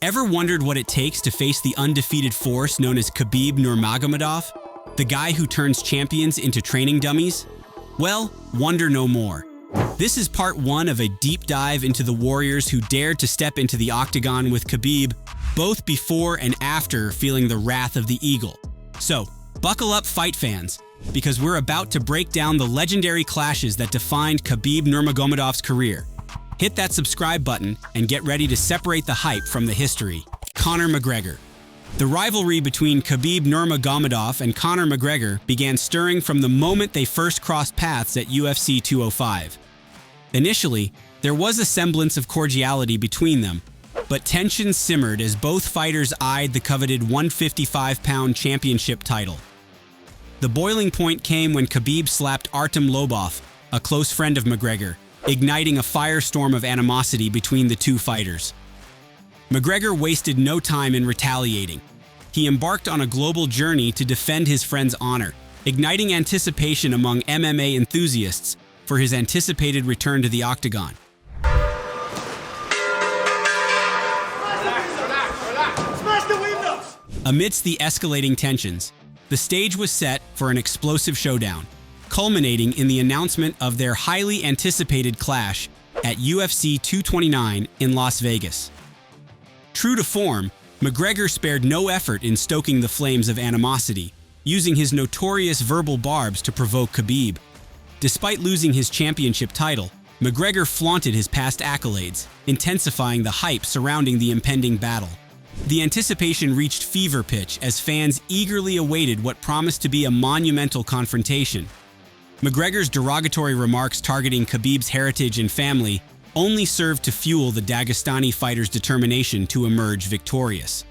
Ever wondered what it takes to face the undefeated force known as Khabib Nurmagomedov? The guy who turns champions into training dummies? Well, wonder no more. This is part one of a deep dive into the warriors who dared to step into the octagon with Khabib, both before and after feeling the wrath of the eagle. So, buckle up, fight fans, because we're about to break down the legendary clashes that defined Khabib Nurmagomedov's career. Hit that subscribe button and get ready to separate the hype from the history. Conor McGregor. The rivalry between Khabib Nurmagomedov and Conor McGregor began stirring from the moment they first crossed paths at UFC 205. Initially, there was a semblance of cordiality between them, but tensions simmered as both fighters eyed the coveted 155-pound championship title. The boiling point came when Khabib slapped Artem Lobov, a close friend of McGregor, igniting a firestorm of animosity between the two fighters. McGregor wasted no time in retaliating. He embarked on a global journey to defend his friend's honor, igniting anticipation among MMA enthusiasts for his anticipated return to the octagon. Amidst the escalating tensions, the stage was set for an explosive showdown, culminating in the announcement of their highly anticipated clash at UFC 229 in Las Vegas. True to form, McGregor spared no effort in stoking the flames of animosity, using his notorious verbal barbs to provoke Khabib. Despite losing his championship title, McGregor flaunted his past accolades, intensifying the hype surrounding the impending battle. The anticipation reached fever pitch as fans eagerly awaited what promised to be a monumental confrontation. McGregor's derogatory remarks targeting Khabib's heritage and family only served to fuel the Dagestani fighter's determination to emerge victorious.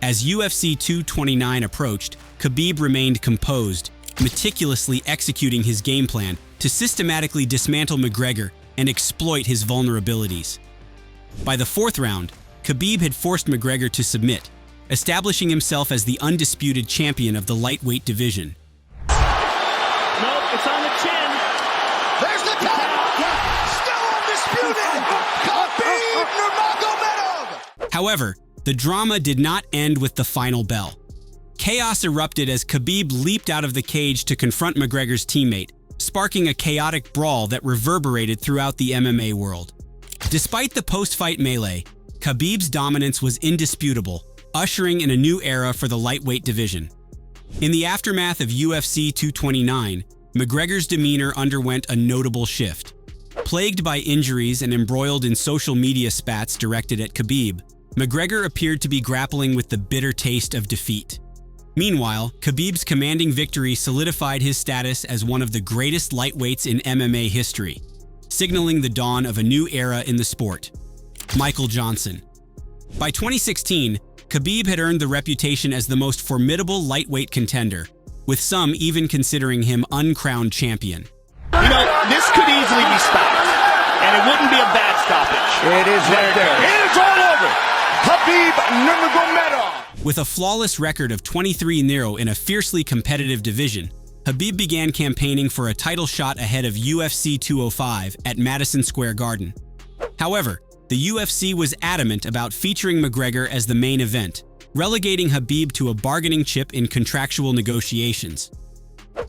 As UFC 229 approached, Khabib remained composed, meticulously executing his game plan to systematically dismantle McGregor and exploit his vulnerabilities. By the fourth round, Khabib had forced McGregor to submit, establishing himself as the undisputed champion of the lightweight division. Nope, it's on the chin. There's the tap. Still undisputed. Khabib Nurmagomedov. However, the drama did not end with the final bell. Chaos erupted as Khabib leaped out of the cage to confront McGregor's teammate, sparking a chaotic brawl that reverberated throughout the MMA world. Despite the post-fight melee, Khabib's dominance was indisputable, ushering in a new era for the lightweight division. In the aftermath of UFC 229, McGregor's demeanor underwent a notable shift. Plagued by injuries and embroiled in social media spats directed at Khabib, McGregor appeared to be grappling with the bitter taste of defeat. Meanwhile, Khabib's commanding victory solidified his status as one of the greatest lightweights in MMA history, signaling the dawn of a new era in the sport. Michael Johnson. By 2016, Khabib had earned the reputation as the most formidable lightweight contender, with some even considering him uncrowned champion. You know, this could easily be stopped, and it wouldn't be a bad stoppage. It is right there. It's all over. Khabib Nurmagomedov. With a flawless record of 23-0 in a fiercely competitive division, Khabib began campaigning for a title shot ahead of UFC 205 at Madison Square Garden. However, the UFC was adamant about featuring McGregor as the main event, relegating Khabib to a bargaining chip in contractual negotiations.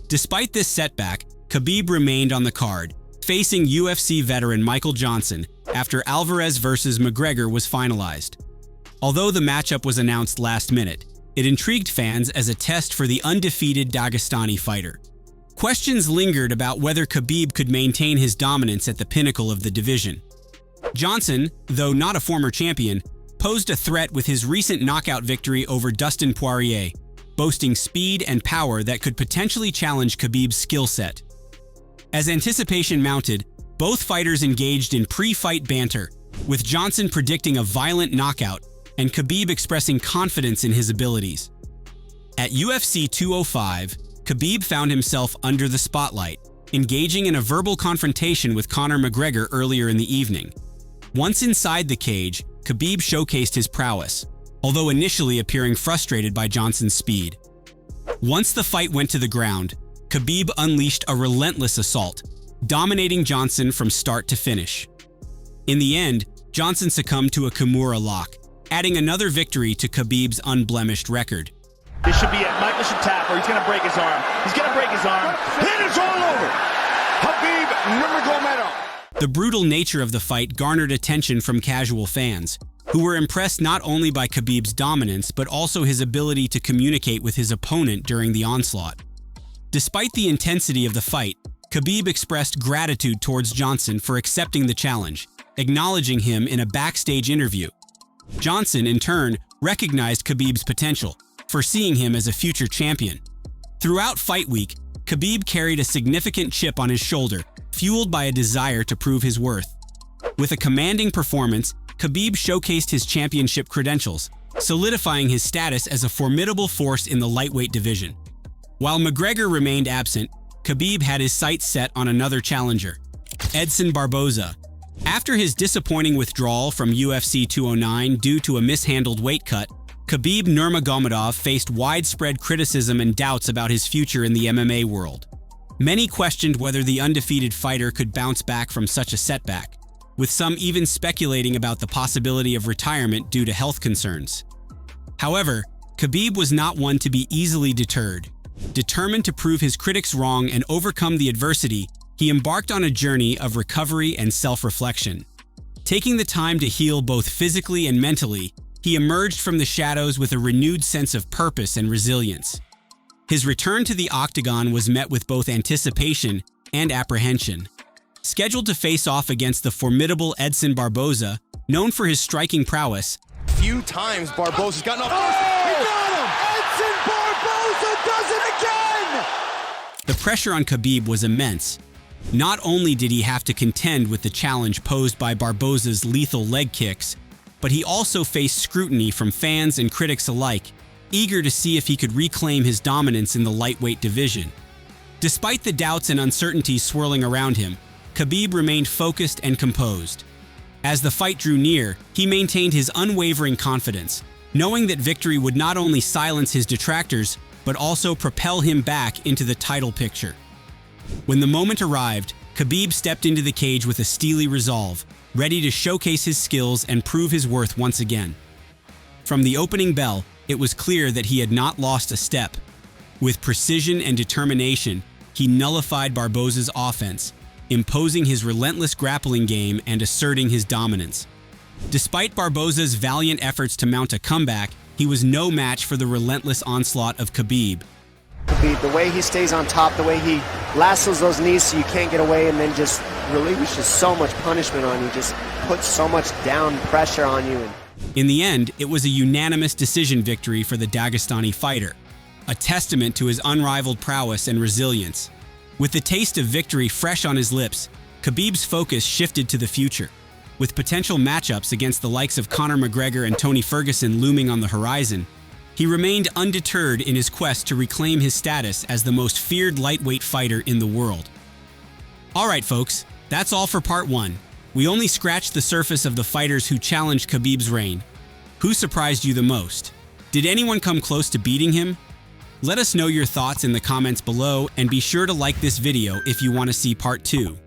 Despite this setback, Khabib remained on the card, facing UFC veteran Michael Johnson after Alvarez vs. McGregor was finalized. Although the matchup was announced last minute, it intrigued fans as a test for the undefeated Dagestani fighter. Questions lingered about whether Khabib could maintain his dominance at the pinnacle of the division. Johnson, though not a former champion, posed a threat with his recent knockout victory over Dustin Poirier, boasting speed and power that could potentially challenge Khabib's skill set. As anticipation mounted, both fighters engaged in pre-fight banter, with Johnson predicting a violent knockout and Khabib expressing confidence in his abilities. At UFC 205, Khabib found himself under the spotlight, engaging in a verbal confrontation with Conor McGregor earlier in the evening. Once inside the cage, Khabib showcased his prowess, although initially appearing frustrated by Johnson's speed. Once the fight went to the ground, Khabib unleashed a relentless assault, dominating Johnson from start to finish. In the end, Johnson succumbed to a Kimura lock, adding another victory to Khabib's unblemished record. This should be it. Michael should tap or he's going to break his arm. He's going to break his arm. It is all over. Khabib Nurmagomedov. The brutal nature of the fight garnered attention from casual fans, who were impressed not only by Khabib's dominance but also his ability to communicate with his opponent during the onslaught. Despite the intensity of the fight, Khabib expressed gratitude towards Johnson for accepting the challenge, acknowledging him in a backstage interview. Johnson, in turn, recognized Khabib's potential, foreseeing him as a future champion. Throughout fight week, Khabib carried a significant chip on his shoulder, fueled by a desire to prove his worth. With a commanding performance, Khabib showcased his championship credentials, solidifying his status as a formidable force in the lightweight division. While McGregor remained absent, Khabib had his sights set on another challenger, Edson Barboza. After his disappointing withdrawal from UFC 209 due to a mishandled weight cut, Khabib Nurmagomedov faced widespread criticism and doubts about his future in the MMA world. Many questioned whether the undefeated fighter could bounce back from such a setback, with some even speculating about the possibility of retirement due to health concerns. However, Khabib was not one to be easily deterred. Determined to prove his critics wrong and overcome the adversity, he embarked on a journey of recovery and self-reflection. Taking the time to heal both physically and mentally, he emerged from the shadows with a renewed sense of purpose and resilience. His return to the Octagon was met with both anticipation and apprehension. Scheduled to face off against the formidable Edson Barboza, known for his striking prowess, Few times Barboza's gotten off. He got him! Edson Barboza does it again! the pressure on Khabib was immense. Not only did he have to contend with the challenge posed by Barboza's lethal leg kicks, but he also faced scrutiny from fans and critics alike, eager to see if he could reclaim his dominance in the lightweight division. Despite the doubts and uncertainties swirling around him, Khabib remained focused and composed. As the fight drew near, he maintained his unwavering confidence, knowing that victory would not only silence his detractors, but also propel him back into the title picture. When the moment arrived, Khabib stepped into the cage with a steely resolve, ready to showcase his skills and prove his worth once again. From the opening bell, it was clear that he had not lost a step. With precision and determination, he nullified Barboza's offense, imposing his relentless grappling game and asserting his dominance. Despite Barboza's valiant efforts to mount a comeback, he was no match for the relentless onslaught of Khabib. The way he stays on top, the way he lassos those knees so you can't get away, and then just releases so much punishment on you, just puts so much down pressure on you. In the end, it was a unanimous decision victory for the Dagestani fighter, a testament to his unrivaled prowess and resilience. With the taste of victory fresh on his lips, Khabib's focus shifted to the future. With potential matchups against the likes of Conor McGregor and Tony Ferguson looming on the horizon, he remained undeterred in his quest to reclaim his status as the most feared lightweight fighter in the world. Alright folks, that's all for part 1. We only scratched the surface of the fighters who challenged Khabib's reign. Who surprised you the most? Did anyone come close to beating him? Let us know your thoughts in the comments below, and be sure to like this video if you want to see part 2.